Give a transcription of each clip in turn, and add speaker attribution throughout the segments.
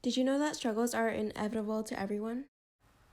Speaker 1: Did you know that struggles are inevitable to everyone?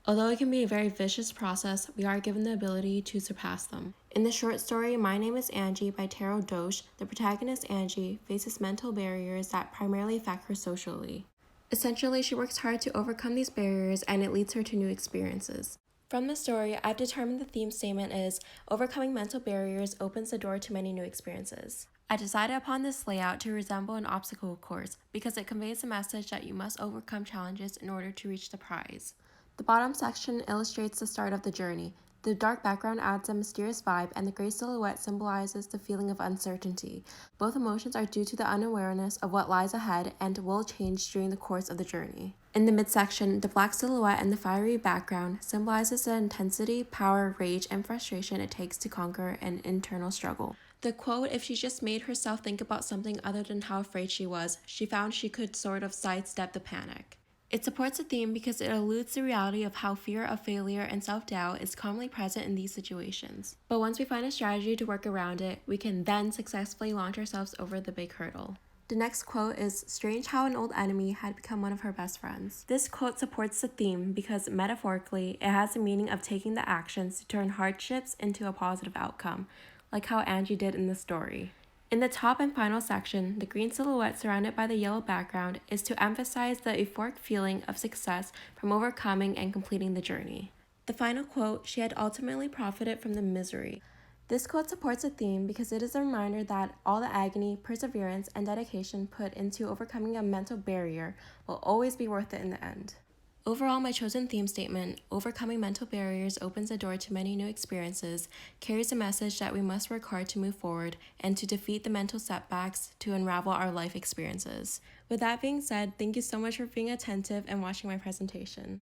Speaker 1: Although it can be a very vicious process, we are given the ability to surpass them. In the short story My Name is Angie by Taro Dosh, the protagonist Angie faces mental barriers that primarily affect her socially. Essentially, she works hard to overcome these barriers and it leads her to new experiences. From the story, I've determined the theme statement is overcoming mental barriers opens the door to many new experiences. I decided upon this layout to resemble an obstacle course because it conveys the message that you must overcome challenges in order to reach the prize. The bottom section illustrates the start of the journey. The dark background adds a mysterious vibe, and the gray silhouette symbolizes the feeling of uncertainty. Both emotions are due to the unawareness of what lies ahead and will change during the course of the journey. In the midsection, the black silhouette and the fiery background symbolizes the intensity, power, rage, and frustration it takes to conquer an internal struggle. The quote, if she just made herself think about something other than how afraid she was, she found she could sort of sidestep the panic. It supports the theme because it alludes the reality of how fear of failure and self-doubt is commonly present in these situations. But once we find a strategy to work around it, we can then successfully launch ourselves over the big hurdle. The next quote is, strange how an old enemy had become one of her best friends. This quote supports the theme because metaphorically, it has the meaning of taking the actions to turn hardships into a positive outcome, like how Angie did in the story. In the top and final section, the green silhouette surrounded by the yellow background is to emphasize the euphoric feeling of success from overcoming and completing the journey. The final quote, she had ultimately profited from the misery. This quote supports the theme because it is a reminder that all the agony, perseverance, and dedication put into overcoming a mental barrier will always be worth it in the end. Overall, my chosen theme statement, overcoming mental barriers opens the door to many new experiences, carries the message that we must work hard to move forward and to defeat the mental setbacks to unravel our life experiences. With that being said, thank you so much for being attentive and watching my presentation.